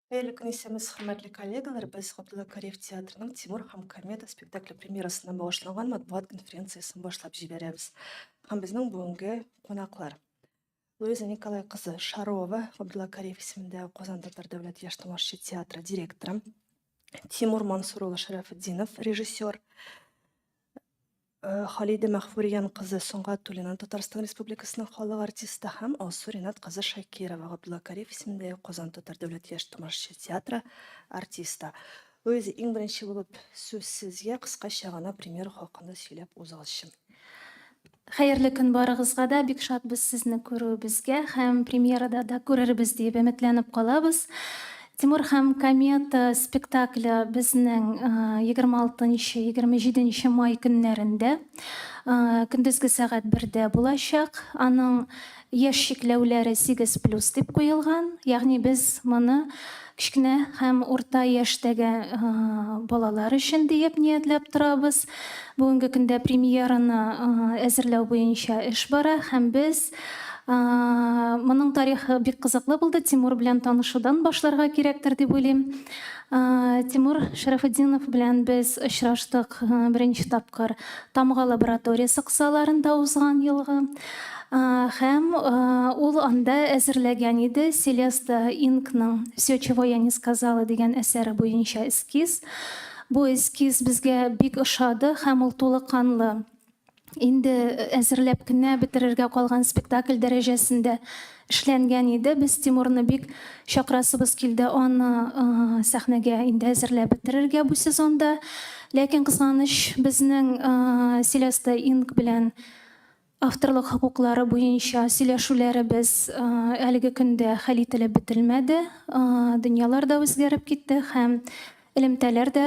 Қайырлы күн исеміз құрметті коллегалар, біз Ғабдулла Кариев театрының Тимур һәм комета спектаклі премьерасынан башланган матбугат конференциясын башлап җибәрәбез. Һәм безнең бүгенге кунаклар Луиза Николай кызы Шарова, Ғабдулла Кариев исемендәге Казан Татар дәүләт яшь тамашачы театры директоры, Тимур Мансур улы Шәрәфетдинов, режиссер, Халида Мәгъфуриян кызы Соңгат Тулина, Татарстан Республикасының халык артисты һәм Алсу Ринат кызы Шакирова, Габдулла Кариев исемендәге Казан Татар дәүләт яшь тамашачы театры артисты. Луиза, иң беренче булып сүз сезгә кыскача гына премьер хакында сөйләп узалчы. Хәерле көн барыгызга да, бик шатбыз сезне күрүебезгә һәм премьерада да күрербез дип өметләнеп калабыз. Тимур һәм комета спектакле безнең 26-27 май көннәрендә көндезге сәгать 1-дә булачак. Аның яшь чикләүләре 8+ дип куелган. Ягъни без моны кичкенә һәм урта яшьтәге балалар өчен дип ниятләп торабыз. Бүгенге көндә премьераны әзерләү буенча эш бара һәм без моның тарихы бик кызыклы булды. Тимур белән танышудан башларга кирәктер дип уйлыйм. Тимур Шәрәфетдинов белән без очраштык беренче тапкыр Тамга лабораториясе кысаларында узган елгы. Һәм ул анда әзерләгән иде Селеста Инкның «Все, чего я не сказала» дигән әсәре буенча эскиз. Бу эскиз безгә бик ошады һәм ул тулыкканлы инде әзерләп кенә бетерергә калган спектакль дәрәҗәсендә эшләнгән иде. Без Тимурны бик чакрасыбыз килде аны сәхнәгә инде әзерләп бетерергә бу сезонда. Ләкин кызганыч безнең Селеста Инк белән авторлык хокуклары буенча сөйләшүләребез әлеге көндә хәл ителеп бетерелмәде. Дөньялар да үзгәреп китте һәм элемтәләр дә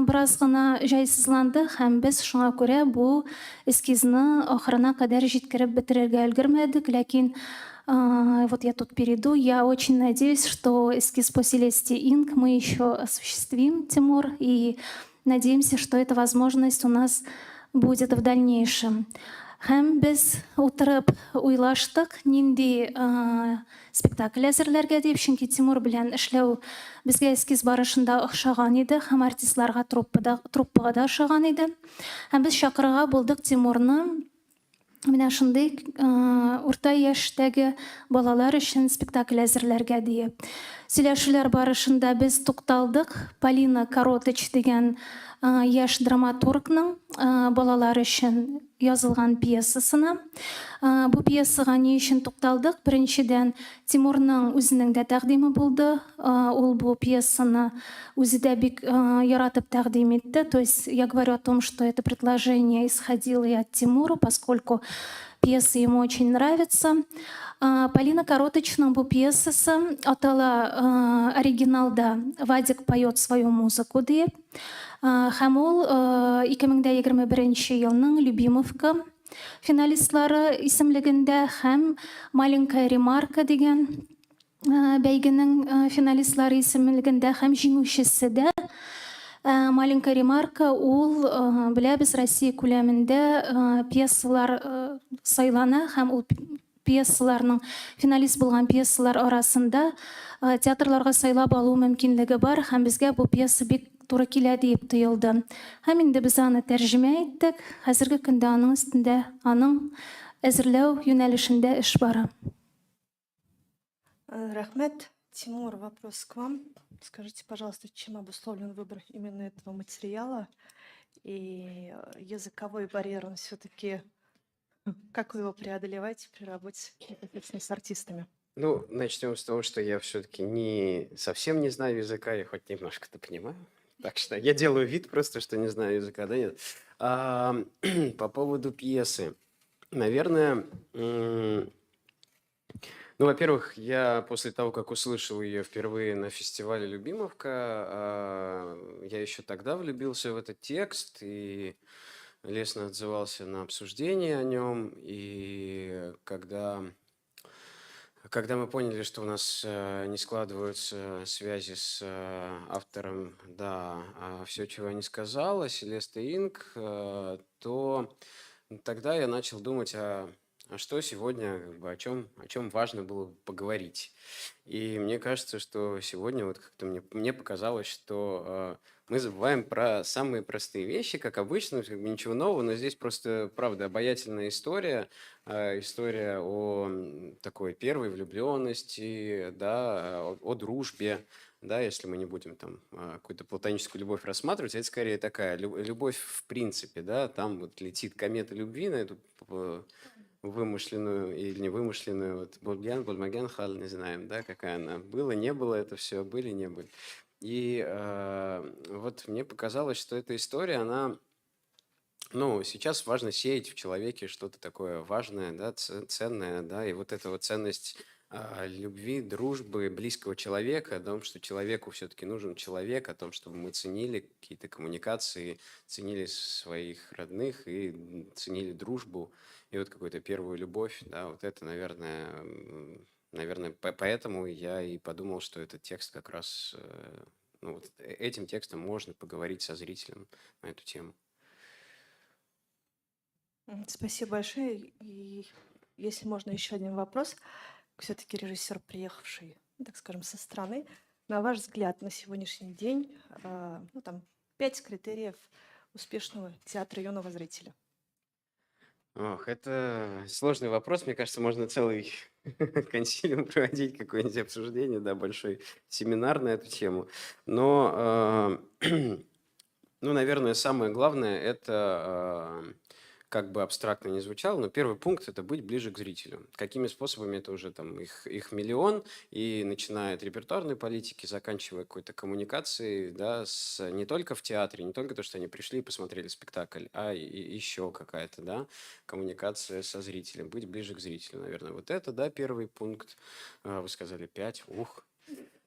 бераз гына җайсызланды һәм без шуңа күрә бу эскизны ахырына кадәр җиткереп бетерергә өлгермәдек. Ләкин вот я тут перейду. Я очень надеюсь, что эскиз по Селесте Инк мы еще осуществим, Тимур, и надеемся, что эта возможность у нас будет в дальнейшем. Һәм без утырып уйлаштык, нинди спектакль әзерләргә дип, чөнки Тимур белән эшләү безгә эскиз барышында охшаган иде һәм артистларга труппага да охшаган иде. Һәм без чакырырга булдык Тимурны менә шундый урта яшьтәге балалар өчен спектакль әзерләргә дип. Сөйләшүләр барышында без тукталдык Полина Коротыч дигән яшь драматургның балалар өчен язылган пьесасына. Бу пьесага ни өчен тукталдык? Беренчедән, Тимурның үзенең дә тәкъдиме булды. Ул бу пьесаны үзе дә бик яратып тәкъдим итте. То есть я говорю о том, что это предложение исходило и от Тимура, поскольку пьеса ему очень нравится. Полина Коротычның бу пьесасы атала оригиналда «Вадик поет свою музыку» дип. Һәм ул 2021 елның Любимовка финалистлары исемлегендә һәм «Маленькая ремарка» дигән бәйгенең финалистлары исемлегендә һәм җиңүчесе дә. «Маленькая ремарка» ул беләбез Россия күләмендә пьесалар сайлана һәм ул пьесаларның финалист булган пьесалар арасында театрларга сайлап алу мөмкинлеге бар һәм безгә бу пьеса бик туры килә дип тоелды. Һәм инде без аны тәрҗемә иттек. Хәзерге көндә аның өстендә, аның әзерләү юнәлешендә эш бара. Рахмет. Тимур, вопрос к вам. Скажите, пожалуйста, чем обусловлен выбор именно этого материала? И языковой барьер, он все-таки, как вы его преодолеваете при работе непосредственно с артистами? Ну, начнем с того, что я все-таки совсем не знаю языка, я хоть немножко-то понимаю. Так что я делаю вид просто, что не знаю языка, да нет. По поводу пьесы. Наверное, ну, во-первых, я после того, как услышал ее впервые на фестивале «Любимовка», я еще тогда влюбился в этот текст и лестно отзывался на обсуждение о нем. И когда мы поняли, что у нас не складываются связи с автором, да, «Все, чего я не сказала», Селеста Инк, то тогда я начал думать о что сегодня, как бы, о чем важно было бы поговорить. И мне кажется, что сегодня вот как-то мне показалось, что мы забываем про самые простые вещи, как обычно, как бы ничего нового, но здесь просто, правда, обаятельная история, история о такой первой влюбленности, да, о дружбе, да, если мы не будем там какую-то платоническую любовь рассматривать, это скорее такая любовь в принципе, да, там вот летит комета любви на эту вымышленную или невымышленную, вот Бодмаген Хал, не знаем, да, какая она. Было, не было, это все, были, не были. И вот мне показалось, что эта история, она, ну, сейчас важно сеять в человеке что-то такое важное, да, ценное, да, и вот эта вот ценность любви, дружбы, близкого человека, о том, что человеку все-таки нужен человек, о том, чтобы мы ценили какие-то коммуникации, ценили своих родных и ценили дружбу, и вот какую-то первую любовь, да, вот это, наверное, поэтому я и подумал, что этот текст как раз, ну, вот этим текстом можно поговорить со зрителем на эту тему. Спасибо большое. И если можно, еще один вопрос. Все-таки режиссер, приехавший, ну, так скажем, со стороны. На ваш взгляд, на сегодняшний день, ну, там, 5 критериев успешного театра юного зрителя. Ох, это сложный вопрос. Мне кажется, можно целый консилиум проводить, какое-нибудь обсуждение, да, большой семинар на эту тему. Но, ну, наверное, самое главное, это, как бы абстрактно не звучало, но первый пункт – это быть ближе к зрителю. Какими способами – это уже там их миллион, и начиная от репертуарной политики, заканчивая какой-то коммуникацией, да, не только в театре, не только то, что они пришли и посмотрели спектакль, а еще какая-то, да, коммуникация со зрителем, быть ближе к зрителю, наверное. Вот это, да, первый пункт. Вы сказали 5, ух.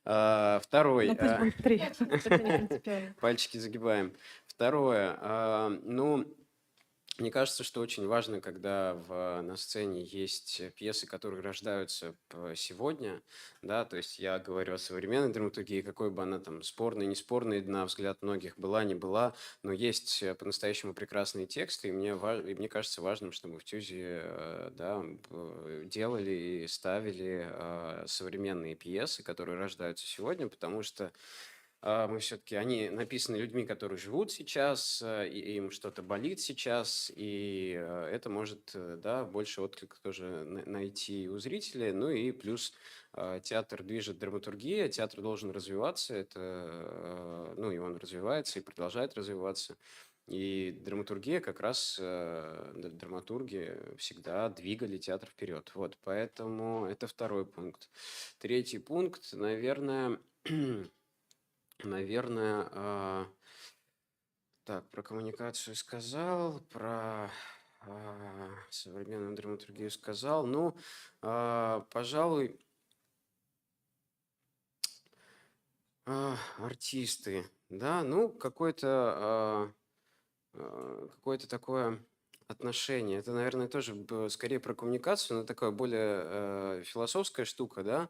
Второй. Ну, пусть будет 3. Это не принципиально. Пальчики загибаем. Второе. Ну, мне кажется, что очень важно, когда на сцене есть пьесы, которые рождаются сегодня, да, то есть я говорю о современной драматургии, какой бы она там спорной, не спорной, на взгляд многих была, не была, но есть по-настоящему прекрасные тексты, и мне кажется важным, чтобы в ТЮЗе, да, делали и ставили современные пьесы, которые рождаются сегодня, потому что мы все-таки, они написаны людьми, которые живут сейчас, и им что-то болит сейчас, и это может, да, больше отклика тоже найти у зрителей. Ну и плюс театр движет драматургия, театр должен развиваться, это, ну и он развивается и продолжает развиваться. И драматургия как раз, драматурги всегда двигали театр вперед. Вот, поэтому это второй пункт. Третий пункт, наверное, так, про коммуникацию сказал, про современную драматургию сказал. Ну, пожалуй, артисты, да, ну, какое-то такое отношение. Это, наверное, тоже скорее про коммуникацию, но такая более философская штука, да.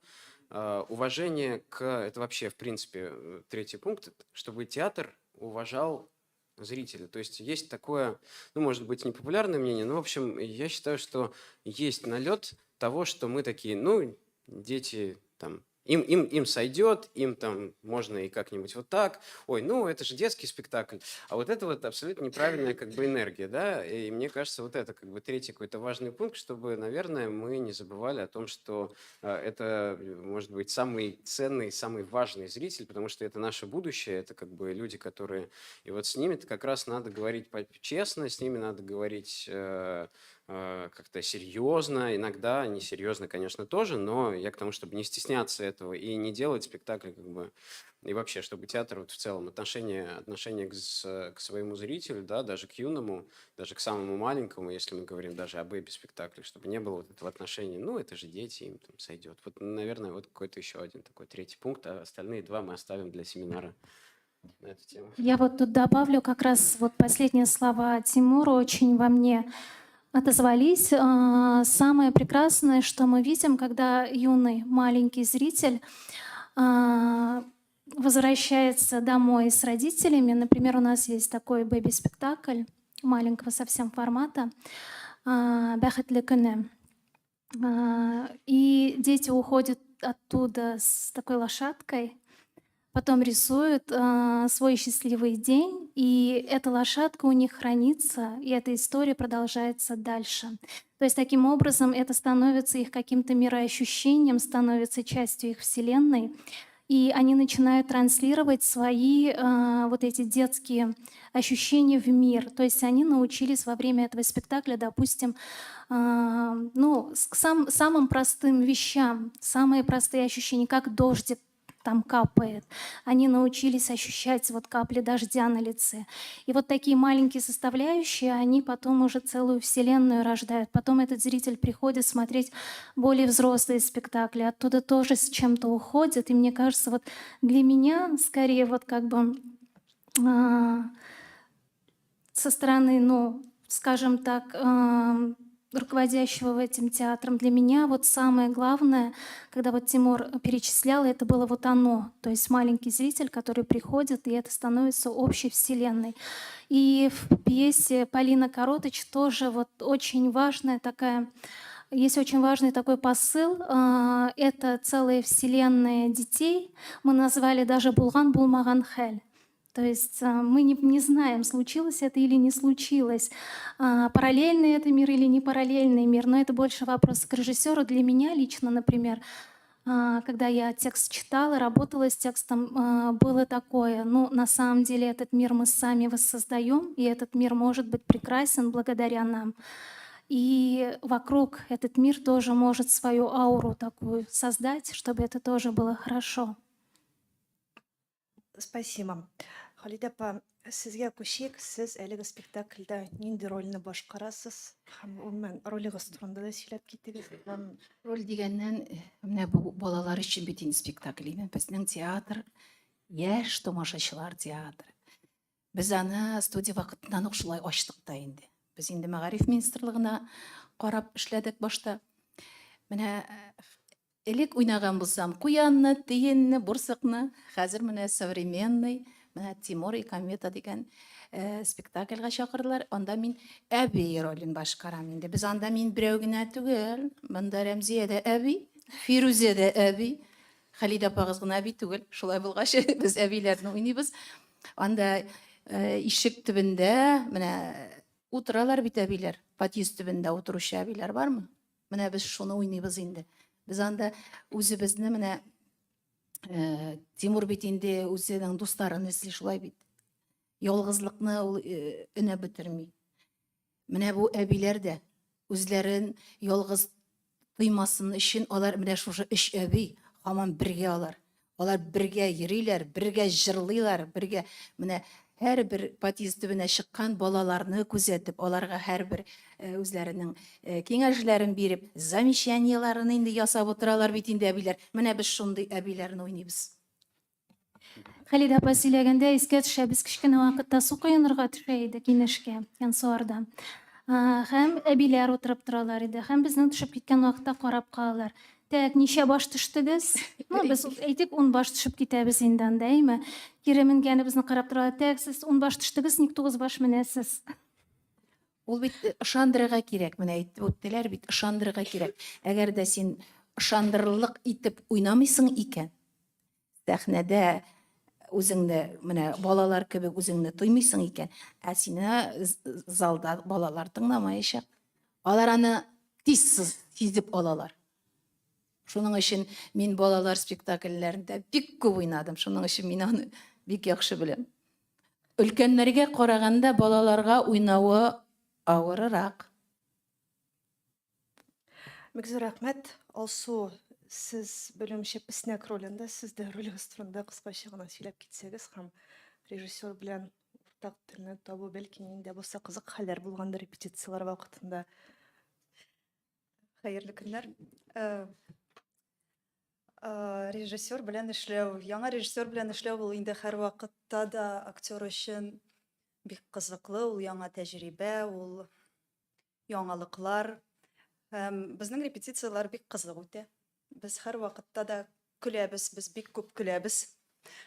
Уважение это вообще, в принципе, третий пункт, чтобы театр уважал зрителя. То есть есть такое, ну, может быть, непопулярное мнение, но, в общем, я считаю, что есть налет того, что мы такие, ну, дети там, им сойдет, им там можно и как-нибудь вот так. Ой, ну это же детский спектакль. А вот это вот абсолютно неправильная как бы энергия, да. И мне кажется, вот это как бы третий какой-то важный пункт, чтобы, наверное, мы не забывали о том, что это может быть самый ценный, самый важный зритель, потому что это наше будущее, это как бы люди, которые... И вот с ними как раз надо говорить честно, с ними надо говорить как-то серьезно, иногда несерьезно, конечно, тоже, но я к тому, чтобы не стесняться этого и не делать спектакль как бы, и вообще, чтобы театр вот в целом отношение к своему зрителю, да, даже к юному, даже к самому маленькому, если мы говорим даже об эпи-спектакле, чтобы не было вот этого отношения, ну, это же дети, им там сойдет. Вот, наверное, вот какой-то еще один такой третий пункт, а остальные два мы оставим для семинара на эту тему. Я вот тут добавлю как раз вот последние слова Тимура очень во мне отозвались. Самое прекрасное, что мы видим, когда юный маленький зритель возвращается домой с родителями. Например, у нас есть такой бэби-спектакль маленького совсем формата «Бәхетлі күні». И дети уходят оттуда с такой лошадкой, потом рисуют свой счастливый день, и эта лошадка у них хранится, и эта история продолжается дальше. То есть таким образом это становится их каким-то мироощущением, становится частью их вселенной, и они начинают транслировать свои вот эти детские ощущения в мир. То есть они научились во время этого спектакля, допустим, ну, к самым простым вещам, самые простые ощущения, как дождик там капает. Они научились ощущать вот капли дождя на лице. И вот такие маленькие составляющие, они потом уже целую вселенную рождают. Потом этот зритель приходит смотреть более взрослые спектакли, оттуда тоже с чем-то уходит. И мне кажется, вот для меня скорее вот как бы а, со стороны, ну, скажем так, руководящего этим театром, для меня вот самое главное, когда вот Тимур перечислял, это было вот оно, то есть маленький зритель, который приходит, и это становится общей вселенной. И в пьесе Полина Коротыч тоже вот очень важная такая, есть очень важный такой посыл. Это целая вселенная детей. Мы назвали даже «Булган булмаган хәл». То есть мы не знаем, случилось это или не случилось, параллельный это мир или не параллельный мир, но это больше вопрос к режиссеру. Для меня лично, например, когда я текст читала, работала с текстом, было такое, ну, на самом деле этот мир мы сами воссоздаем, и этот мир может быть прекрасен благодаря нам. И вокруг этот мир тоже может свою ауру такую создать, чтобы это тоже было хорошо. Спасибо. Халида апа, сізге көшейік. Сіз әлігі спектакльда нендей рольні башқарасыз? Һәм umuman ролигіз турында да сөйләп киттегез. Роль дигәннән, менә бу балалар өчен бит инде спектакль име. Безнең театр яшь тамашачылар театры. Без аны студия вакытыннан ук шулай ачтык та инде. Без инде Мәгариф министрлыгына карап эшләдек башта. Менә элек уйнаган булсам, куянны, тиенне, бурсыкны, хәзер менә современный, менә Тимур и комета дигән спектакльгә чакырдылар. Анда мин әби ролен башкарам инде. Без анда мин берәү генә түгел, монда Рәмзия дә әби, Фирүзә дә әби, Халида апагыз гына әби түгел. Шулай булгач, без әбиләрне уйныйбыз. Анда ишек төбендә менә утыралар бит әбиләр. Подъезд төбендә утыручы әбиләр бармы? Менә без шуны уйныйбыз инде. Без анда үзебезне менә Тимур бит инде үзенең дусларын эзли шулай бит. Ялгызлыкны ул өнә бетерми. Менә бу әбиләр дә үзләрен ялгыз тоймасын өчен алар менә шушы өч әби һаман бергә алар. Алар бергә йөриләр, бергә җырлыйлар, бергә менә һәрбер подъезд төбенә чыккан балаларны күзәтеп, аларга һәрбер үзләренең киңәшләрен биреп, замечаниеларын инде ясап утыралар бит инде әбиләр. Менә без шундый әбиләрне уйныйбыз. Халида апа сөйләгәндә искә төшә, без кечкенә вакытта су коенырга төшә идек инешкә, Янсуарда. Һәм әбиләр утырып торалар иде, һәм безнең төшеп киткән вакытта карап калалар. Так, ничә баш төштегез? Ну, без әйтик, 10 баш төшеп китәбез инде анда, әйме? Кире менгәнебезне карап торалар. Так, сез 10 баш төштегез, ник 9 баш менәсез? Ул бит ышандырырга кирәк, менә әйтеп үттеләр бит, ышандырырга кирәк. Әгәр дә син ышандырырлык итеп уйнамыйсың икән, сәхнәдә үзеңне менә балалар кебек үзеңне тоймыйсың икән, ә сине залда балалар тыңламаячак. Алар аны тиз сизеп алалар. Шуның өчен мин балалар спектакльләрендә бик күп уйнадым. Шуның өчен мин аны бик яхшы беләм. Өлкәннәргә караганда балаларга уйнавы авыррак. Бик зур рәхмәт. Алсу, сіз белемчә Песнәк ролендә, сіз дә ролигез турында кыскача гына сөйләп китсәгез һәм режиссер белән уртак телне табу бәлки нинди булса кызык хәлләр булгандыр репетициялар вакытында. Хәерле көннәр. Режиссер белән эшләү, яңа режиссер белән эшләү ул инде һәр вакытта да актер өчен бик кызыклы, ул яңа тәҗрибә, ул яңалыклар. Безнең репетициялар бик кызык үтә. Без һәр вакытта да көләбез, без бик күп көләбез.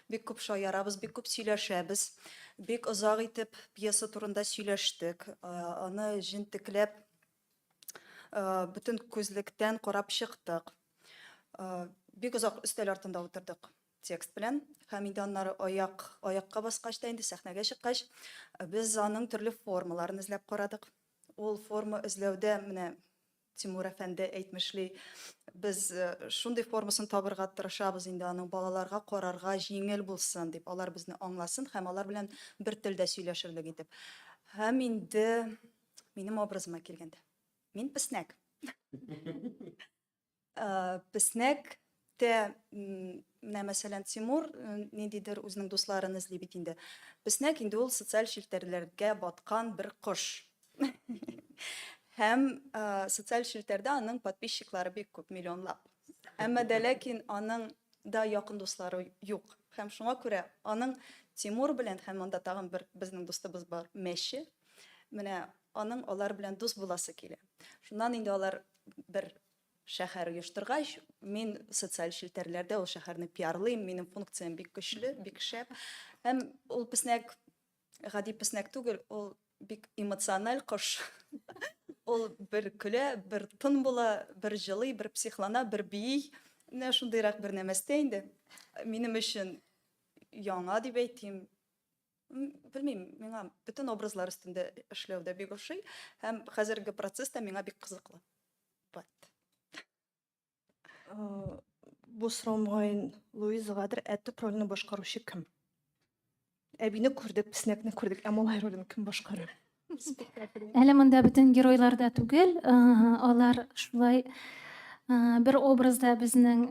Бик күп шаярабыз, бик күп сөйләшәбез. Бик озак итеп пьеса турында сөйләштек. Аны җентекләп Бүтін көзліктен қорап шықтық. Бик ұзақ үстел артында отырдық текст белән. Һәм инде аннары аякка баскач та инде сәхнәгә чыккач, без аның төрле формаларын эзләп карадык. Ул форма эзләүдә менә Тимур әфәнде әйтмешли, без шундый формасын табырга тырышабыз инде аның балаларга карарга җиңел булсын дип, алар безне аңласын һәм алар белән бер телдә сөйләшерлек итеп. Һәм инде минем образыма килгәндә, мин песнәк. Песнәктә менә мәсәлән Тимур ниндидер үзенең дусларын эзли бит инде. Песнәк инде ул социаль челтәрләргә баткан бер кош. Һәм социаль челтәрдә аның подписчиклары бик күп, миллионлап. Әмма дә ләкин аның да якын дуслары юк. Һәм шуңа күрә аның Тимур белән һәм анда тагын бер безнең дустыбыз бар, Мәши. Менә аның алар белән дус буласы килә. Шуннан инде алар бер шәһәр оештыргач, мин социаль челтәрләрдә ул шәһәрне пиарлыйм, минем функциям бик көчле, бик шәп. Һәм ул песнәк гади песнәк түгел, ул бик эмоциональ кош. Ул бер көлә, бер тын була, бер җылый, бер психлана, бер бии. Менә шундыйрак бер нәмәстә инде. Минем өчен яңа дип әйтим. Белмим, миңа бүтән образлар өстендә эшләүдә бик ошый, һәм хәзерге процесс та миңа бик кызыклы. Бу сорау мөгаен Луизагадыр, әтүп ролен башкаручы кем? Әбине күрдек, песнәкне күрдек, ә малай ролен кем башкарыр? Әле монда бөтен геройлар да түгел, алар шулай бер образда безнең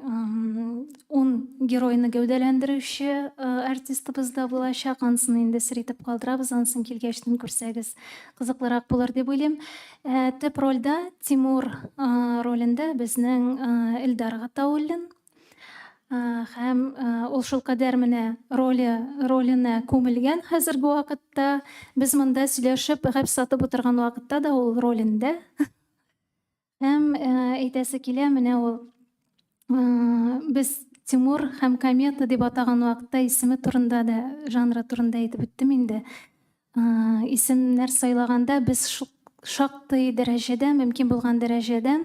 10 геройны гәүдәләндерүче артистыбыз да булачак, ансын инде сер итеп калдырабыз, ансын килгәчтен күрсәгез кызыклырак булыр дип уйлыйм. Төп рольдә Тимур ролендә безнең Илдар Гатауллин. Һәм ул шулкадәр менә роленә күмелгән хәзерге вакытта. Без монда сөйләшеп, гәп сатып утырган вакытта да ул ролендә. Һәм әйтәсе килә, менә ул без Тимур һәм комета дип атаган вакытта исеме турында да, жанры турында әйтеп үттем инде. Исемнәр сайлаганда без шактый дәрәҗәдә, мөмкин булган дәрәҗәдә,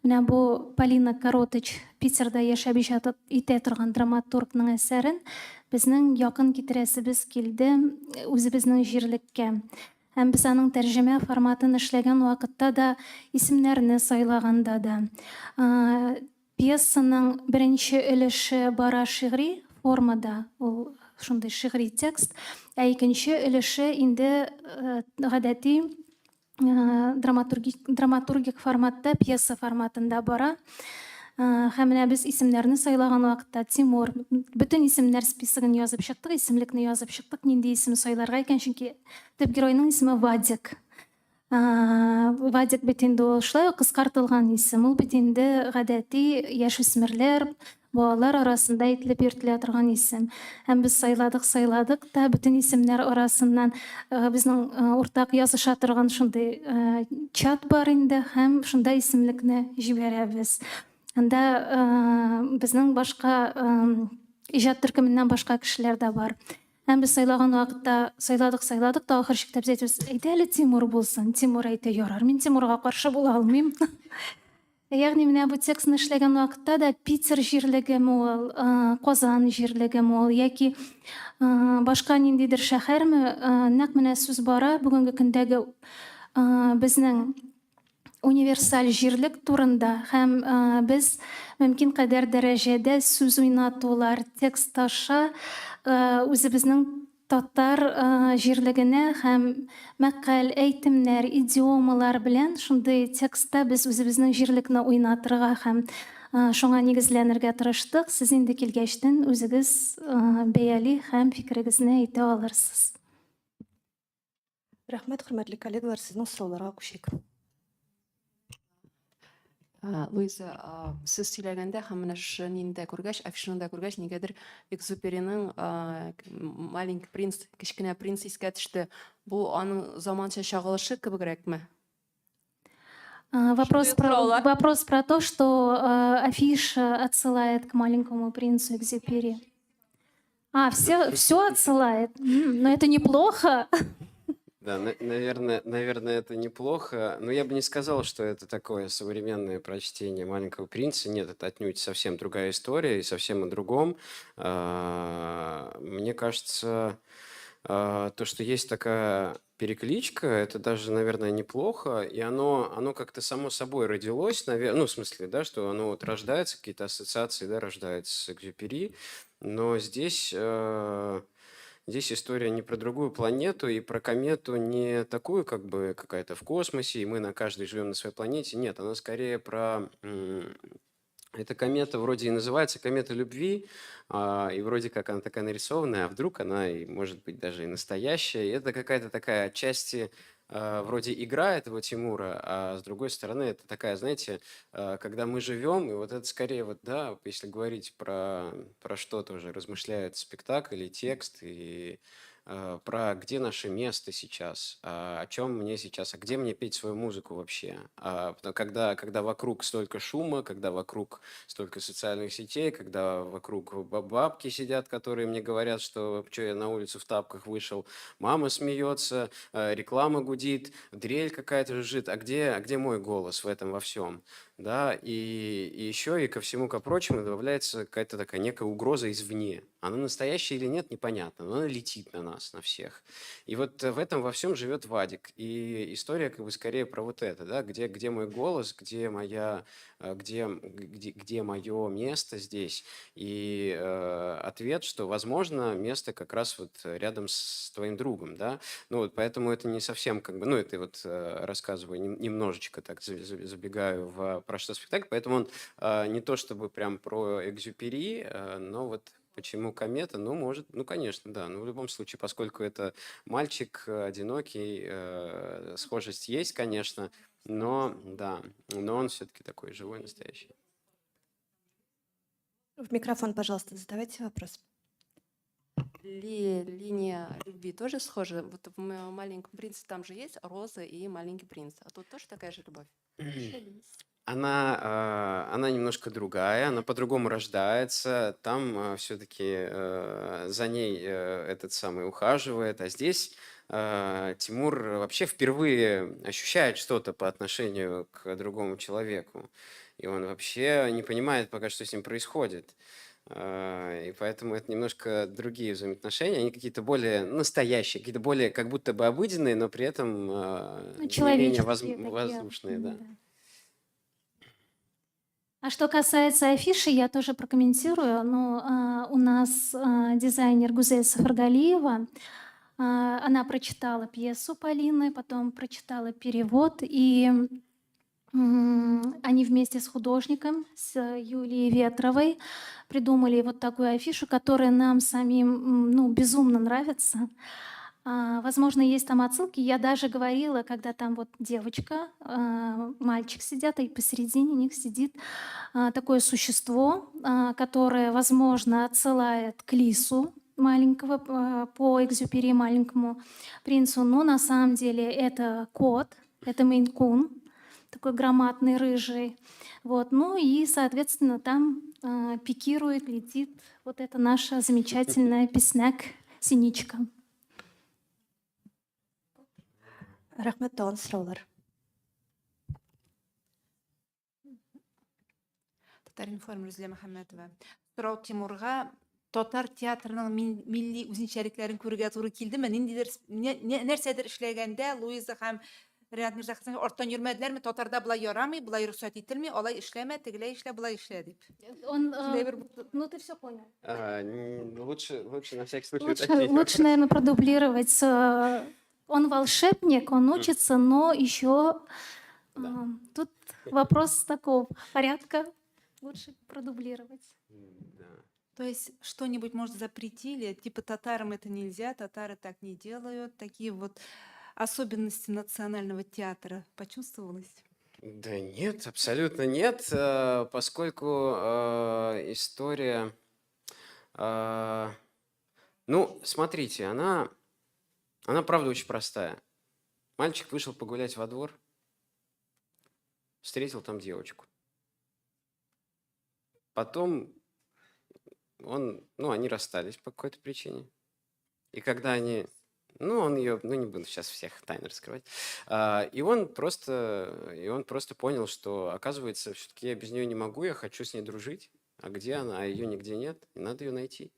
менә бу Полина Коротыч Питерда яшәп иҗат итә торган драматургның әсәрен безнең якын китерәсебез килде үзебезнең җирлеккә. Һәм без аның тәрҗемә форматын эшләгән вакытта да, исемнәрне сайлаганда да. Пьесаның беренче өлеше бара шигъри формада, ул шундый шигъри текст, ә икенче өлеше инде гадәти драматургик форматта, пьеса форматында бара. Һәм менә без исемнәрне сайлаган вакытта Тимур бүтән исемнәр списогын язып чыктык, исемлекне язып чыктык, нинди исем сайларга икән, чөнки төп геройның исеме Вадик. Вадик бит инде ул шулай ук кыскартылган исем, ул бит инде гадәти яшүсмерләр, балалар арасында әйтелеп йөртелә торган исем. Һәм без сайладык та бүтән исемнәр арасыннан безнең уртак языша торган шундый чат бар инде, һәм шунда исемлекне җибәрәбез. Анда безнең башка иҗат төркеменнән башка кешеләр дә бар. Һәм без сайлаган вакытта сайладык та ахыр чиктә без әйтәбез, әйдә әле Тимур булсын. Тимур әйтә, ярар, мин Тимурга каршы була алмыйм. Ягъни менә бу текстны эшләгән вакытта да Питер җирлегеме ул, Казан җирлегеме ул, яки башка ниндидер шәһәрме, нәкъ менә сүз бара бүгенге көндәге безнең универсаль җирлек турында, һәм без мөмкин кадәр дәрәҗәдә сүз уйнатулар, текст аша үзебезнең татар җирлегенә һәм мәкаль, әйтемнәр, идиомалар белән шундый текстта без үзебезнең җирлекне уйнатырга һәм шуңа нигезләнергә тырыштык. Сез инде килгәчтен үзегез бәяли һәм фикерегезне әйтә алырсыз. Рәхмәт, хөрмәтле коллегалар, сезнең сорауларга күчик. Луиза, сез сөйләгәндә һәм менә шушы ниндә күргәч, афишында күргәч, нигәдер Экзюпериның Маленький принц, кечкенә принц искә төште. Бу аның заманча чагылышы кебегрәкме? Вопрос про то, что афиша отсылает к Маленькому принцу Экзюпери. Все отсылает. Но это неплохо. Да, наверное, это неплохо. Но я бы не сказал, что это такое современное прочтение «Маленького принца». Нет, это отнюдь совсем другая история и совсем о другом. Мне кажется, то, что есть такая перекличка, это даже, наверное, неплохо. И оно как-то само собой родилось, наверное, ну, в смысле, да, что оно вот рождается, какие-то ассоциации, да, рождаются с Экзюпери. Но здесь история не про другую планету и про комету не такую, как бы какая-то в космосе, и мы на каждой живем на своей планете. Нет, она скорее про... Эта комета вроде и называется комета любви, и вроде как она такая нарисованная, а вдруг она и может быть даже и настоящая. И это какая-то такая отчасти вроде игра этого Тимура, а с другой стороны это такая, знаете, когда мы живем, и вот это скорее вот, да, если говорить про что-то уже размышляет спектакль и текст, и про где наше место сейчас, о чем мне сейчас, а где мне петь свою музыку вообще. Когда вокруг столько шума, когда вокруг столько социальных сетей, когда вокруг бабки сидят, которые мне говорят, что я на улицу в тапках вышел, мама смеется, реклама гудит, дрель какая-то жужжит, а где мой голос в этом во всем? Да, и еще и ко всему ко прочему добавляется какая-то такая некая угроза извне. Она настоящая или нет, непонятно, но она летит на нас, на всех. И вот в этом во всем живет Вадик. И история как бы скорее про вот это, да, где мой голос, где мое место здесь. И ответ, что, возможно, место как раз вот рядом с твоим другом, да. Ну вот поэтому это не совсем как бы, ну это вот рассказываю немножечко так забегаю про что спектакль, поэтому он не то чтобы прям про Экзюпери, но вот почему комета, ну может, ну конечно, да, ну в любом случае, поскольку это мальчик одинокий, схожесть есть, конечно, но да, но он все-таки такой живой, настоящий. В микрофон, пожалуйста, задавайте вопрос. Линия любви тоже схожа? Вот в «Маленьком принце» там же есть Роза и маленький принц, а тут тоже такая же любовь? Она немножко другая, она по-другому рождается. Там все-таки за ней этот самый ухаживает, а здесь Тимур вообще впервые ощущает что-то по отношению к другому человеку. И он вообще не понимает пока, что с ним происходит. И поэтому это немножко другие взаимоотношения. Они какие-то более настоящие, какие-то более как будто бы обыденные, но при этом Ну, не менее человеческие такие. воздушные, да. Да. А что касается афиши, я тоже прокомментирую. Ну, у нас дизайнер Гузель Сафаргалиева, она прочитала пьесу Полины, потом прочитала перевод, и они вместе с художником, с Юлией Ветровой, придумали вот такую афишу, которая нам самим ну, безумно нравится. Возможно, есть там отсылки. Я даже говорила, когда там вот девочка, мальчик сидят, и посередине них сидит такое существо, которое, возможно, отсылает к лису маленького по Экзюпери, маленькому принцу, но на самом деле это кот, это мейн-кун, такой громадный, рыжий. Вот. Ну и, соответственно, там пикирует, летит вот эта наша замечательная песняк «Синичка». Рахмет, тағын сұраулар. Татар-информ Рүзлә Мөхәммәтова. Сорау Тимурга татар театрының милли үзенчәлекләрен күрергә туры килдеме? Ниндидер нәрсәдер эшләгәндә Луиза һәм Ренат Мирзахметов орттан йөрмәделәрме? Татарда булай ярамый, булай рөхсәт ителми, алай эшләмә, тегеләй эшлә, булай эшлә дип. Ну, ты все понял. Лучше на всякий случай Лучше, уточнить. лучше, наверное, продублировать. Он волшебник, он учится, но еще Да. тут вопрос такого порядка. Лучше продублировать. Да. То есть что-нибудь, может, запретили, типа татарам это нельзя, татары так не делают, такие вот особенности национального театра почувствовалось? Да нет, абсолютно нет, поскольку история, ну, смотрите, она правда очень простая. Мальчик вышел погулять во двор, встретил там девочку. Потом они расстались по какой-то причине. И когда они, Ну, он ее, ну, не буду сейчас всех тайн раскрывать. И он просто понял, что, оказывается, все-таки я без нее не могу, я хочу с ней дружить. А где она? А ее нигде нет, и надо ее найти.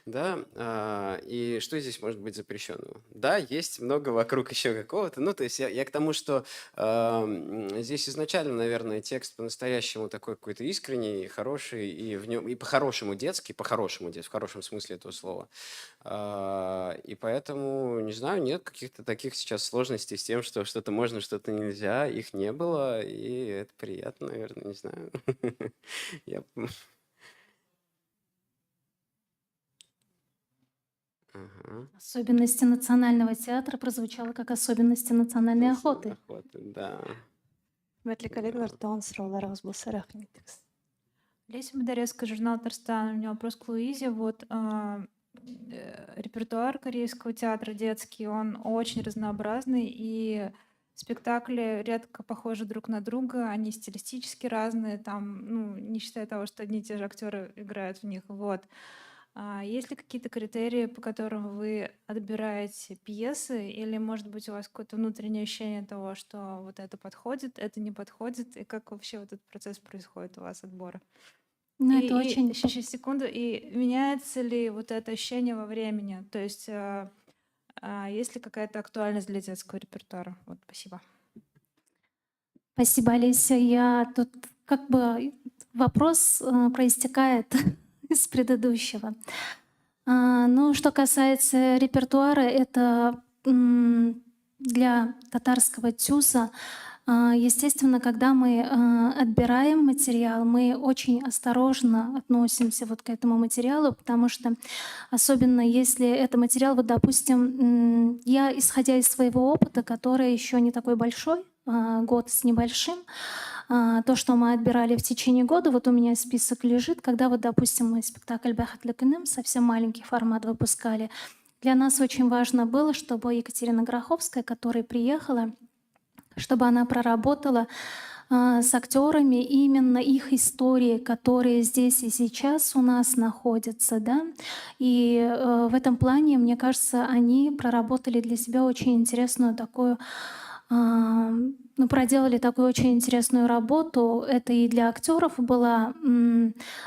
Да, и что здесь может быть запрещенного? Да, есть много вокруг еще какого-то. Ну, то есть я к тому, что здесь изначально, наверное, текст по-настоящему такой какой-то искренний, хороший, и в нем и по-хорошему детский, в хорошем смысле этого слова. И поэтому, не знаю, нет каких-то таких сейчас сложностей с тем, что что-то можно, что-то нельзя. Их не было, и это приятно, наверное, не знаю. Я... Ага. Особенности национального театра прозвучало как особенности национальной охоты. Охота, да. Құрметті коллегалар, тағын сұрауларыңыз болса, рахмет. Леся Бондаревская, журнал Татарстан. У меня вопрос к Луизе. Вот репертуар Корейского театра детский, он очень разнообразный, и спектакли редко похожи друг на друга, они стилистически разные, там, ну, не считая того, что одни и те же актеры играют в них. Вот. Есть ли какие-то критерии, по которым вы отбираете пьесы, или, может быть, у вас какое-то внутреннее ощущение того, что вот это подходит, это не подходит, и как вообще вот этот процесс происходит у вас отбора? Ну, это И очень... сейчас, секунду, и меняется ли вот это ощущение во времени? То есть есть ли какая-то актуальность для детского репертуара? Вот, спасибо. Спасибо, Олеся. Я тут как бы вопрос проистекает из предыдущего. Ну, что касается репертуара, это для татарского тюза, естественно, когда мы отбираем материал, мы очень осторожно относимся вот к этому материалу, потому что особенно если это материал, вот, допустим, я, исходя из своего опыта, который еще не такой большой, год с небольшим, то, что мы отбирали в течение года, вот у меня список лежит, когда вот, допустим, мы спектакль «Бахатлы Кыным», совсем маленький формат выпускали, для нас очень важно было, чтобы Екатерина Гроховская, которая приехала, чтобы она проработала с актерами именно их истории, которые здесь и сейчас у нас находятся, да, и в этом плане, мне кажется, они проработали для себя очень интересную такую, ну, проделали такую очень интересную работу. Это и для актеров была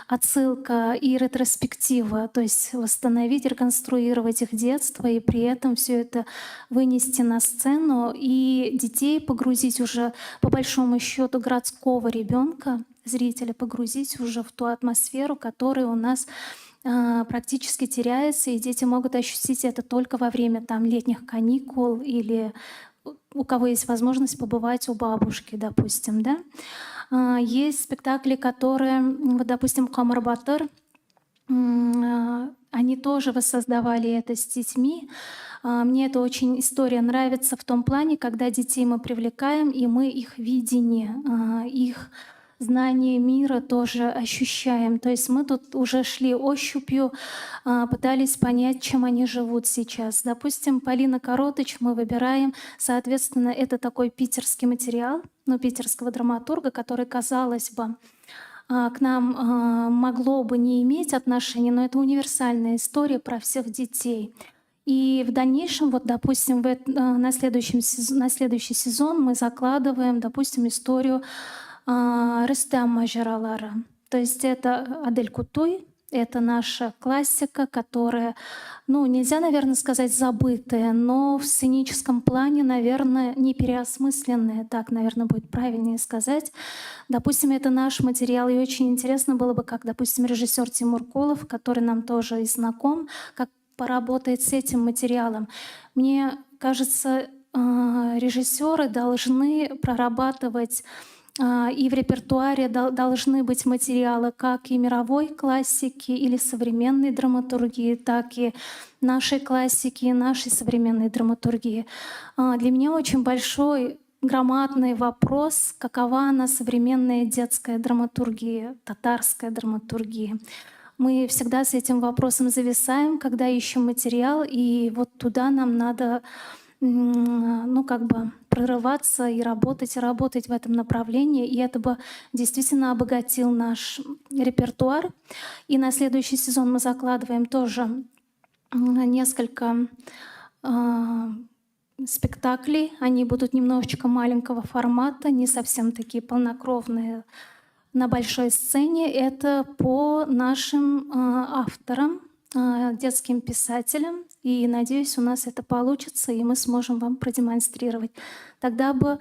отсылка и ретроспектива, то есть восстановить, реконструировать их детство и при этом все это вынести на сцену и детей погрузить уже по большому счету городского ребенка, зрителя погрузить уже в ту атмосферу, которая у нас практически теряется, и дети могут ощутить это только во время там летних каникул или у кого есть возможность побывать у бабушки, допустим, да. Есть спектакли, которые, вот, допустим, «Камар Батыр», они тоже воссоздавали это с детьми. Мне эта очень история нравится в том плане, когда детей мы привлекаем, и мы их видение, их знание мира тоже ощущаем. То есть мы тут уже шли ощупью, пытались понять, чем они живут сейчас. Допустим, Полина Коротыч мы выбираем, соответственно, это такой питерский материал, ну, питерского драматурга, который, казалось бы, к нам могло бы не иметь отношения, но это универсальная история про всех детей. И в дальнейшем, вот, допустим, на следующий сезон мы закладываем, допустим, историю Рустам Мажаралара. То есть это Адель Кутой, это наша классика, которая, ну, нельзя, наверное, сказать забытая, но в сценическом плане, наверное, не переосмысленная, так, наверное, будет правильнее сказать. Допустим, это наш материал, и очень интересно было бы, как, допустим, режиссер Тимур Кулов, который нам тоже и знаком, как поработает с этим материалом. Мне кажется, режиссеры должны прорабатывать и в репертуаре должны быть материалы как и мировой классики или современной драматургии, так и нашей классики и нашей современной драматургии. Для меня очень большой, громадный вопрос, какова она современная детская драматургия, татарская драматургия. Мы всегда с этим вопросом зависаем, когда ищем материал, и вот туда нам надо, ну, как бы прорываться и работать в этом направлении, и это бы действительно обогатил наш репертуар. И на следующий сезон мы закладываем тоже несколько а, спектакли. Они будут немножечко маленького формата, не совсем такие полнокровные на большой сцене. Это по нашим авторам, детским писателям. И надеюсь, у нас это получится, и мы сможем вам продемонстрировать. Тогда бы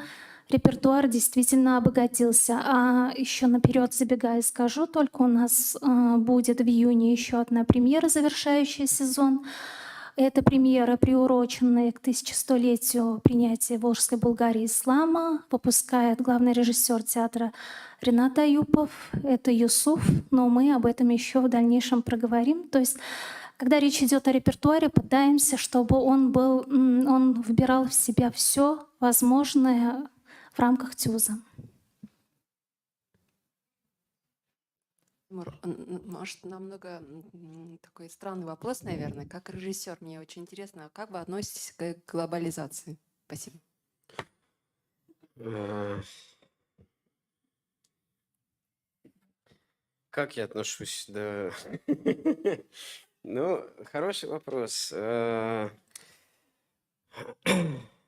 репертуар действительно обогатился. А еще наперед забегая скажу, только у нас будет в июне еще одна премьера, завершающая сезон. Это премьера, приуроченная к 1100-летию принятия Волжской Булгарии ислама. Выпускает главный режиссер театра Ренат Аюпов. Это Юсуф, но мы об этом еще в дальнейшем проговорим. То есть, когда речь идет о репертуаре, пытаемся, чтобы он вбирал в себя все возможное в рамках ТЮЗа. Тимур, может, намного такой странный вопрос, наверное. Как режиссер, мне очень интересно, как вы относитесь к глобализации? Спасибо. Как я отношусь? Да. Ну, хороший вопрос.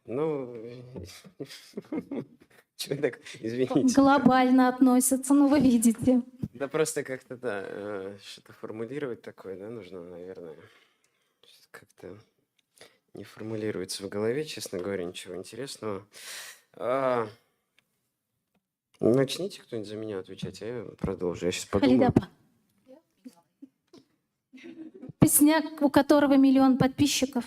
Ну, чё так, извините. Глобально относятся, ну вы видите. Да просто как-то, да, что-то формулировать такое, да, нужно, наверное. Как-то не формулируется в голове, честно говоря, ничего интересного. Начните кто-нибудь за меня отвечать, а я продолжу. Я сейчас подумаю. Халидапа. Песняк, у которого 1 миллион подписчиков.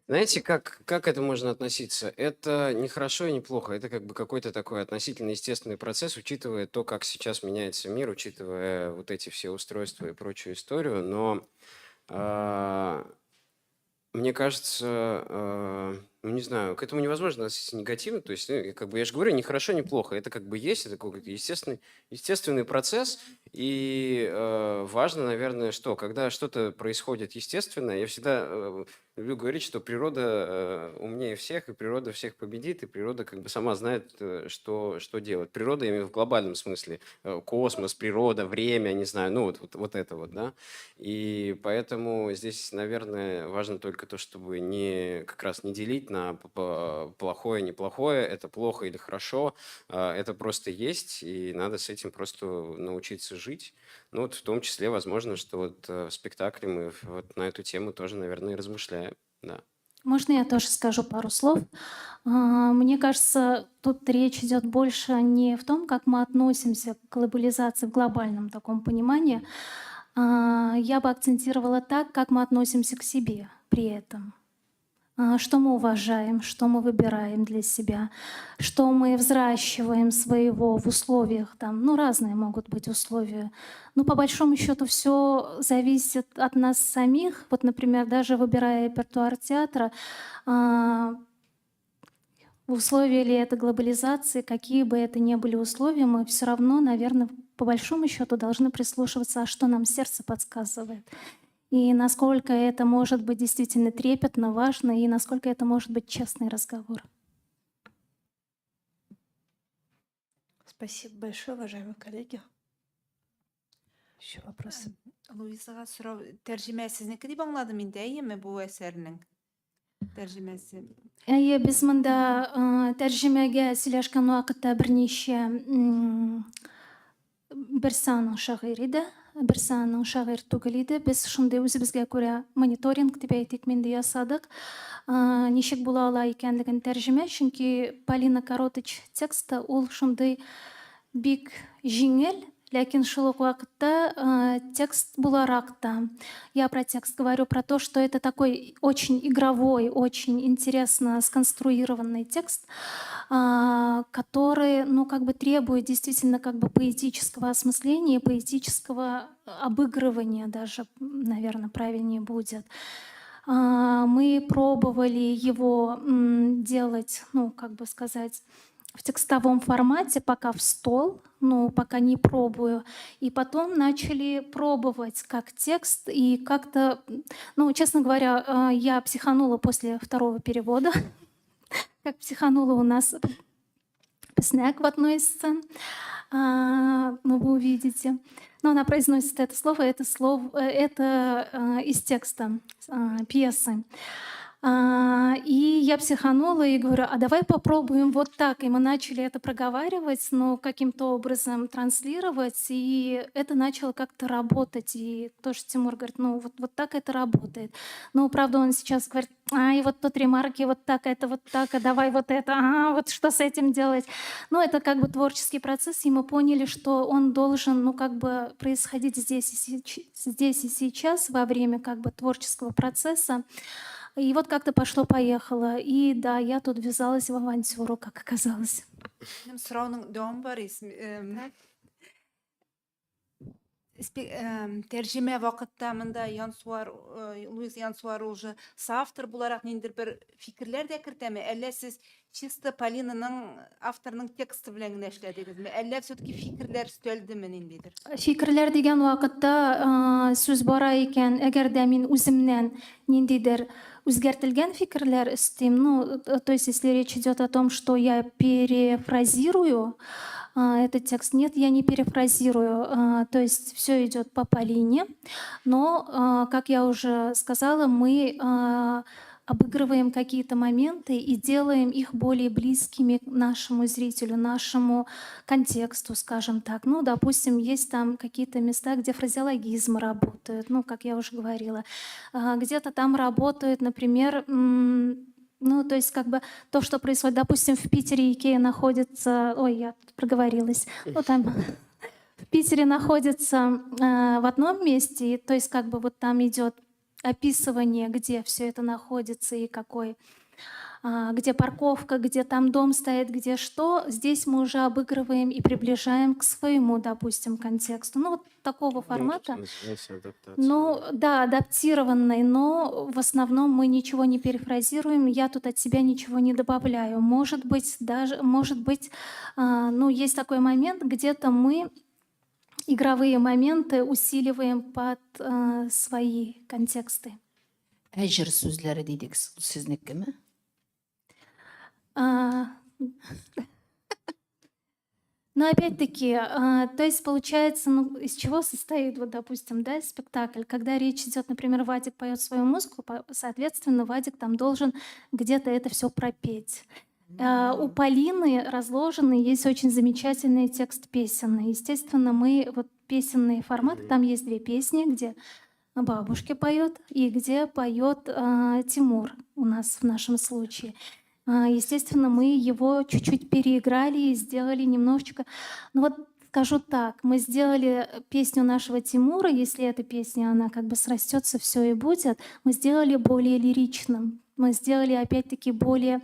Знаете, как к этому можно относиться? Это не хорошо и не плохо. Это как бы какой-то такой относительно естественный процесс, учитывая то, как сейчас меняется мир, учитывая вот эти все устройства и прочую историю. Но мне кажется, ну, не знаю, к этому невозможно относиться негативно. То есть, ну, как бы я же говорю, ни хорошо, ни плохо. Это как бы есть, это какой-то естественный процесс. И важно, наверное, что, когда что-то происходит естественное, я всегда люблю говорить, что природа умнее всех, и природа всех победит, и природа как бы сама знает, что делать. Природа, именно в глобальном смысле, космос, природа, время, не знаю, ну вот это вот, да. И поэтому здесь, наверное, важно только то, чтобы как раз не делить на плохое, неплохое, это плохо или хорошо, это просто есть, и надо с этим просто научиться жить. Ну вот в том числе, возможно, что вот в спектакле мы вот на эту тему тоже, наверное, и размышляем, да. Можно я тоже скажу пару слов? Мне кажется, тут речь идет больше не в том, как мы относимся к глобализации в глобальном таком понимании. Я бы акцентировала так, как мы относимся к себе при этом. Что мы уважаем, что мы выбираем для себя, что мы взращиваем своего в условиях, там, ну, разные могут быть условия. Но по большому счету все зависит от нас самих. Вот, например, даже выбирая репертуар театра, условия ли это глобализации, какие бы это ни были условия, мы все равно, наверное, по большому счету должны прислушиваться, а что нам сердце подсказывает. И насколько это может быть действительно трепетно, важно, и насколько это может быть честный разговор. Спасибо большое, уважаемые коллеги. Еще вопросы? Луизаға сұрау, тәржімәсізнікі деп аңладым енді, әйеме бұл әсерінің тәржімәсі? Әйе, біз мында тәржімәге сөйләшкән вакытта берничә бер санның шагыйрь иде, бер санның шагыйрь түгел иде. Без шундый үзебезгә күрә мониторинг дип әйтик, менде ясадык. Ничек була ала икәнлеген тәрҗемә, чөнки Полина Коротыч тексты ул шундый бик җиңел, ләкин шул ук вакытта текст буларак та. Я про текст говорю про то, что это такой очень игровой, очень интересно сконструированный текст, который, ну, как бы требует действительно как бы поэтического осмысления, поэтического обыгрывания даже, наверное, правильнее будет. Мы пробовали его делать, ну, как бы сказать, в текстовом формате, пока в стол, ну, пока не пробую. И потом начали пробовать как текст, и как-то, ну, честно говоря, я психанула после второго перевода, как психанула у нас Снег в одной из сцен. Ну, вы увидите. Но она произносит это слово из текста пьесы. И я психанула и говорю, а давай попробуем вот так. И мы начали это проговаривать, но каким-то образом транслировать, и это начало как-то работать. И тоже Тимур говорит, ну вот так это работает. Ну, правда, он сейчас говорит, и вот тут ремарки, вот так, а давай вот это, вот что с этим делать. Ну, это как бы творческий процесс, и мы поняли, что он должен, ну, как бы происходить здесь и сейчас, во время как бы творческого процесса. И вот как-то пошло-поехало. И да, я тут ввязалась в авантюру, как оказалось. Benim sorunun devam var tercüme vaqttamında Yansuar Louis Yansuar уже соавтор буларак ниндир бер фикерлер дә кертәме? Әллә сез чисто Полинаның авторның тексты белән генә эшләдегезме? Әллә все-таки фикерләр өстәлдеме ниндидер? Фикерлер деген вакытта сүз бара икән, әгәр дә мин үземнән ниндидер үзгәртелгән фикерләр өстим, ну, то есть если речь идет о том, что я перефразирую этот текст, нет, я не перефразирую, то есть все идет по Полине, но, как я уже сказала, мы обыгрываем какие-то моменты и делаем их более близкими к нашему зрителю, нашему контексту, скажем так. Ну, допустим, есть там какие-то места, где фразеологизмы работают, ну, как я уже говорила. Где-то там работают, например, ну, то есть как бы то, что происходит, допустим, в Питере Икея находится, я тут проговорилась, ну, там в Питере находится в одном месте, то есть как бы вот там идет описывание, где все это находится и где парковка, где там дом стоит, где что. Здесь мы уже обыгрываем и приближаем к своему, допустим, контексту. Ну, вот такого формата. Называется адаптация. Ну, да, адаптированный, но в основном мы ничего не перефразируем, я тут от себя ничего не добавляю. Может быть, ну, есть такой момент, где-то мы игровые моменты усиливаем под свои контексты. Әҗер сүзләре дидегез, ул сезнекеме? Но опять-таки, то есть получается, ну, из чего состоит, вот, допустим, да, спектакль, когда речь идет, например, Вадик поет свою музыку, соответственно, Вадик там должен где-то это все пропеть. У Полины разложенный есть очень замечательный текст песенный. Естественно, мы вот песенные форматы, там есть 2 песни, где бабушка поет и где поет Тимур у нас в нашем случае. Естественно, мы его чуть-чуть переиграли и сделали немножечко. Ну вот скажу так, мы сделали песню нашего Тимура, если эта песня, она как бы срастется, все и будет, мы сделали более лиричным. Мы сделали опять-таки более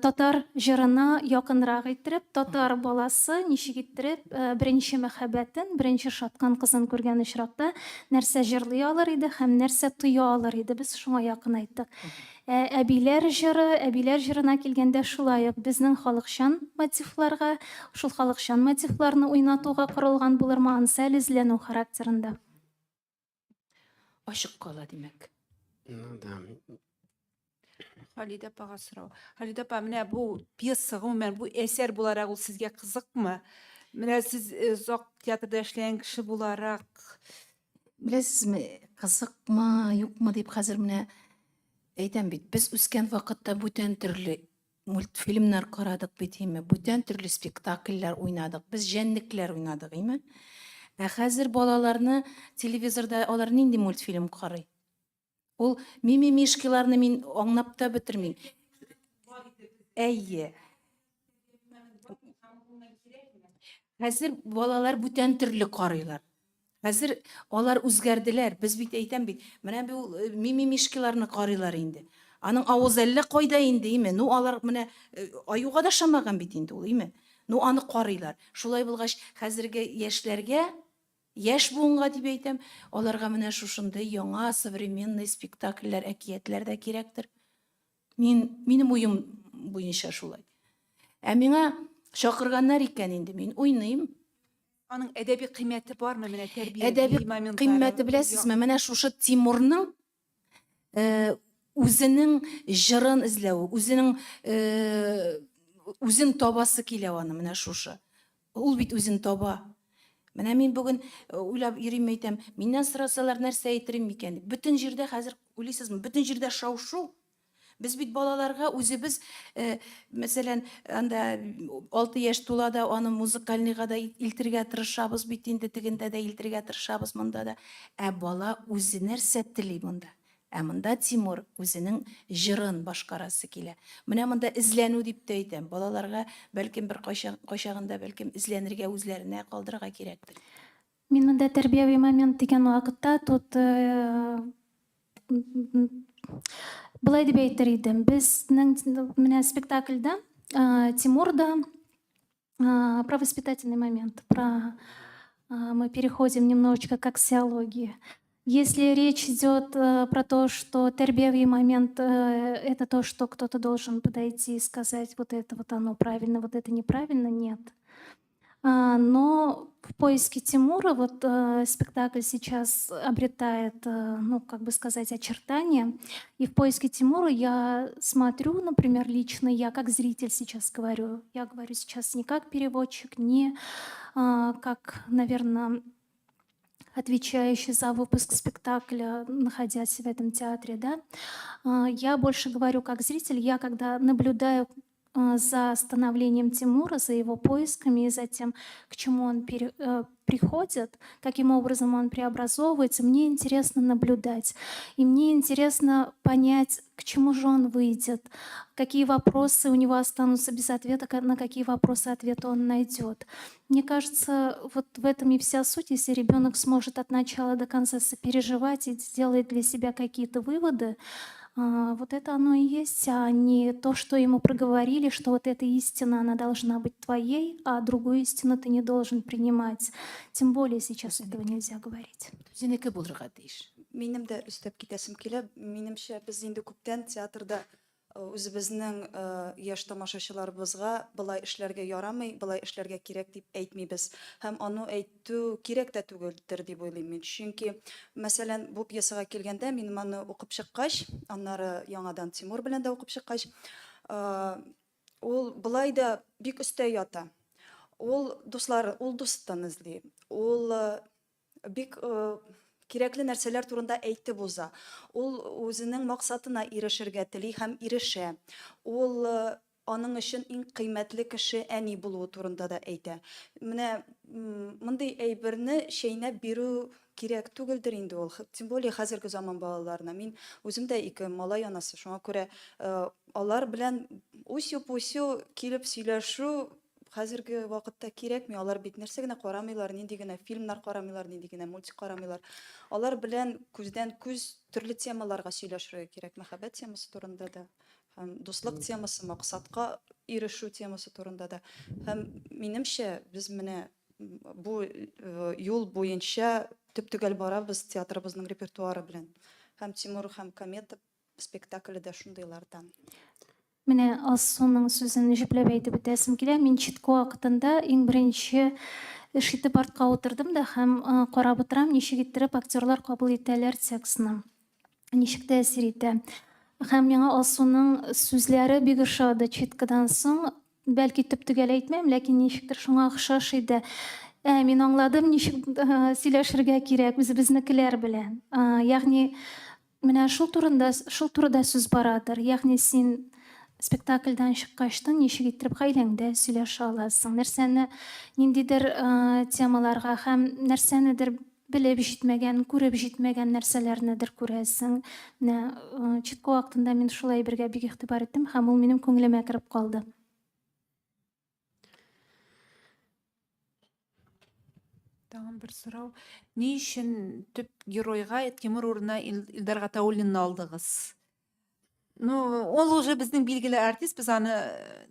татар жырына якынрак иттереп, татар баласы ничек иттереп беренче мәхәббәтен, беренче шаткан кызын күргән очракта нәрсә җырлый алыр иде һәм нәрсә тоя алыр иде. Без шуңа якын айттык. Әбиләр җырына килгәндә шулай ук безнең халыкчан мотивларга, шул халыкчан мотивларны уйнатуга корылган булырмы, ансәл эзләнү характерында. Ачык кала димәк. Ну да. Халида апага сорау. Халида апа, менә бу пьеса гомумән бу әсәр буларак ул сезгә кызыкмы? Менә сез зак театрда эшләгән кеше буларак Беләсезме, кызыкмы, юкмы дип хәзер менә әйтәм бит, без үскән вакытта бүтән төрле мультфильмнар карадык бит, име, бүтән төрле спектакльләр уйнадык, без җәнлекләр уйнадык, име. Хәзер балаларны телевизорда алар нинди мультфильм карый? Ул мимимишкиларны мин аңлап та бетермим. Әйе. Хәзер балалар бүтән төрле карыйлар. Хәзер алар үзгәрделәр. Без бит әйтәм бит, менә бу мимимишкиларны карыйлар инде. Аның авыз әллә кайда инде, име? Ну алар менә аюга да шамаган бит инде ул, име? Ну аны карыйлар. Шулай булгач, хәзерге яшьләргә яшь буынга дип әйтәм, аларга менә шушындай яңа современный спектакльләр, әкиятләр дә кирәктер. Минем уем буенча шулай. Ә миңа шакырганнар икән инде, мин уйныйм. аның әдәби кыйммәте бармы менә тәрбия? Әдәби кыйммәте беләсезме? Менә шушы Тимурның үзенең җырын эзләү, үзенең үзен табасы килә аны менә шушы. Ул бит үзен таба. Менә мин бүген уйлап йөрим әйтәм, миннән сорасалар нәрсә әйтерем микән? Бөтен җирдә хәзер уйлыйсызмы? Бөтен җирдә шау-шу. Без бит балаларга үзебез, мәсәлән, анда 6 яшь тула да аны музыкальныйга да илтергә тырышабыз бит инде, тегендә дә илтергә тырышабыз, монда да. Ә бала үзе нәрсә тели монда? Ә монда Тимур үзенең җырын башкарасы килә. Менә монда эзләнү дип тә әйтәм. Балаларга бәлкем бер кайчагында бәлкем эзләнергә, үзләренә калдырырга кирәктер. Мин монда тәрбияви момент дигән вакытта тут былай дип әйтер идем. Безнең менә спектакльдә Тимурда про воспитательный момент, мы переходим немножечко к аксиологии. Если речь идет про то, что тәрбияви момент это то, что кто-то должен подойти и сказать, вот это вот оно правильно, вот это неправильно, нет. Но в поиске Тимура вот спектакль сейчас обретает, ну, как бы сказать, очертания. И в поиске Тимура я смотрю, например, лично я как зритель сейчас говорю. Я говорю сейчас не как переводчик, не как, наверное, отвечающий за выпуск спектакля, находясь в этом театре, да. Я больше говорю как зритель. Я когда наблюдаю за становлением Тимура, за его поисками и за тем, к чему он приходит, каким образом он преобразовывается, мне интересно наблюдать. И мне интересно понять, к чему же он выйдет, какие вопросы у него останутся без ответа, на какие вопросы ответа он найдет. Мне кажется, вот в этом и вся суть, если ребенок сможет от начала до конца сопереживать и сделает для себя какие-то выводы, вот это оно и есть, а не то, что ему проговорили, что вот эта истина, она должна быть твоей, а другую истину ты не должен принимать. Тем более сейчас этого нельзя говорить. Үзенеке булырга тиеш. Минем дә өстәп китәсем килә. Минемчә, без инде күптән театрда үзебезнең яшь тамашачыларыбызга былай эшләргә ярамый, былай эшләргә кирәк дип әйтмибез. Һәм аны әйтү кирәк тә түгелдер дип уйлыйм мин. Чөнки, мәсәлән, бу пьесага килгәндә, мин моны укып чыккач, аннары яңадан Тимур белән дә укып чыккач, ул былай да бик өстә ята. Ул дустан эзли. Ул бик кирәкле нәрсәләр турында әйтеп уза. Ул үзенең максатына ирешергә тели һәм ирешә. Ул аның өчен иң кыйммәтле кеше әни булуы турында да әйтә. Менә мондый әйберне чәйнәп бирү кирәк түгелдер инде ул. Тем более хәзерге заман балаларына. Мин үзем дә 2 малай анасы, шуңа күрә алар белән усю килеп сөйләшү хәзерге вакытта кирәкми. Алар бит нәрсә генә карамыйлар, нинди генә фильмнар карамыйлар, нинди генә мультик карамыйлар. Алар белән күздән күз төрле темаларга сөйләшергә кирәк. Мәхәббәт темасы турында да, һәм дуслык темасы, максатка ирешү темасы турында да. Һәм минемчә, без менә бу юл буенча төп-төгәл барабыз театрыбызның репертуары белән. Һәм Тимур һәм Комета спектакле дә шундыйлардан. Менә Алсуның сүзен җипләп әйтеп бетәсем килә. Мин читке вакытында иң беренче эш итеп артка утырдым да һәм карап утырам, ничек иттереп актерлар кабул итәләр текстны. Ничек тәэсир итә. Һәм миңа Алсуның сүзләре бик ошады читкедан соң. Бәлки төп-төгәл әйтмәм, ләкин ничектер шуңа охшаш иде. Мин аңладым, ничек сөйләшергә кирәк үзебезнекеләр белән. Ягъни менә шул турында сүз барадыр. Ягъни син спектакльдан чыккачтан ничек иттереп гаиләңдә сөйләшә аласың, нәрсәне ниндидер темаларга һәм нәрсәнедер белеп җитмәгән, күреп җитмәгән нәрсәләрнедер күрәсең. Менә читке вакытында мин шулай бергә бик игътибар иттем һәм ул минем күңелемә кереп калды. Тагын бер сорау. Ни өчен төп геройга Тимур урынына Илдар Гатауллинны алдыгыз? Ну, он уже безнең билгеле артист, без аны,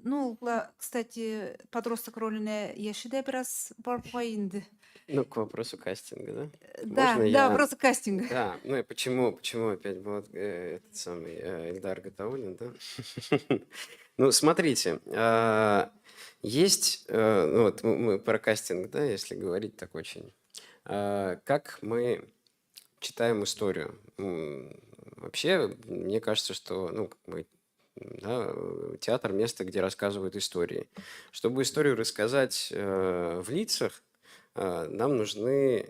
ну, кстати, подросток роленә яше дә бераз бар бугай инде. Ну, к вопросу кастинга, да? Да, Можно да, я- просто кастинга. Да, ну и почему опять вот этот самый Эльдар Гатауллин, да? Ну, смотрите, есть, ну вот мы про кастинг, да, если говорить так очень. Как мы читаем историю? Вообще, мне кажется, что, ну, как бы да, театр — место, где рассказывают истории. Чтобы историю рассказать в лицах, нам нужны,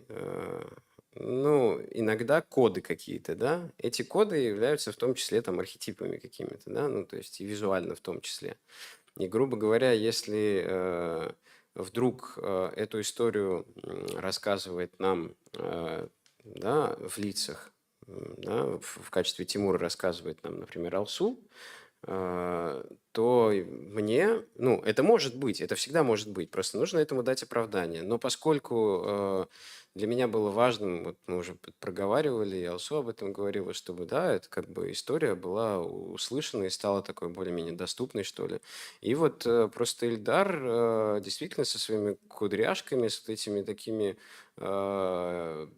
ну, иногда коды какие-то, да. Эти коды являются в том числе там архетипами какими-то, да, ну, то есть и визуально в том числе. И, грубо говоря, если вдруг эту историю рассказывает нам, да, в лицах, да, в качестве Тимура рассказывает нам, например, Алсу, то мне, ну, это может быть, это всегда может быть, просто нужно этому дать оправдание. Но поскольку для меня было важным, вот мы уже проговаривали, и Алсу об этом говорила, чтобы, да, это как бы история была услышана и стала такой более-менее доступной, что ли. И вот просто Ильдар действительно со своими кудряшками, с вот этими такими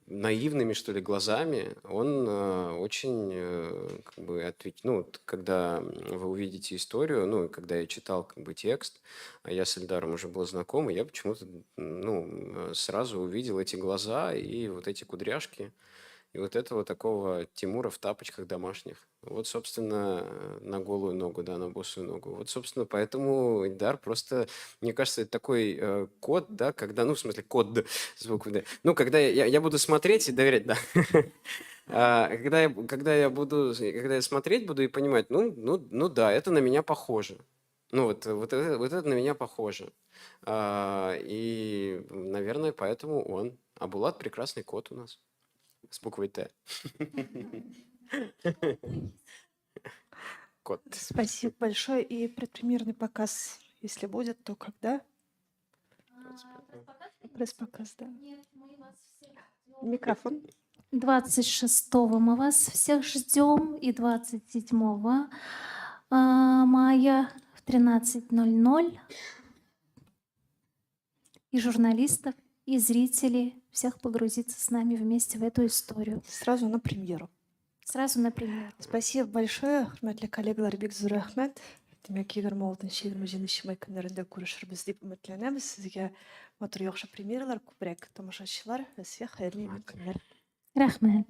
наивными, что ли, глазами, он очень, как бы, ну, вот когда вы увидите историю, ну, и когда я читал, как бы, текст, а я с Эльдаром уже был знаком, и я почему-то, ну, сразу увидел эти глаза и вот эти кудряшки, и вот этого такого Тимура в тапочках домашних. Вот, собственно, на голую ногу, да, на босую ногу. Вот, собственно, поэтому Ильдар просто, мне кажется, это такой код, да, когда, ну, в смысле, код с буквы «Д». Ну, когда я буду смотреть и доверять, да. Когда я смотреть буду и понимать, ну да, это на меня похоже. Ну, вот это на меня похоже. И, наверное, поэтому он. А Булат — прекрасный кот у нас. С буквой Т. Кот. Спасибо большое. И предпремьерный показ, если будет, то когда? Пресс-показ, да. Микрофон. 26-го мы вас всех ждем, и 27 мая в 13:00. И журналистов, и зрителей, всех погрузиться с нами вместе в эту историю. Сразу на премьеру. Сразу на премьеру. Спасибо большое, хурматлы коллегалар, бик зур рахмат. Демек, 26-27 күндерінде күрешербез дип өметләнәбез. Сезгә матур яхшы премьералар, күбрәк тамашачылар, сезгә хәерле күннәр. Рахмет.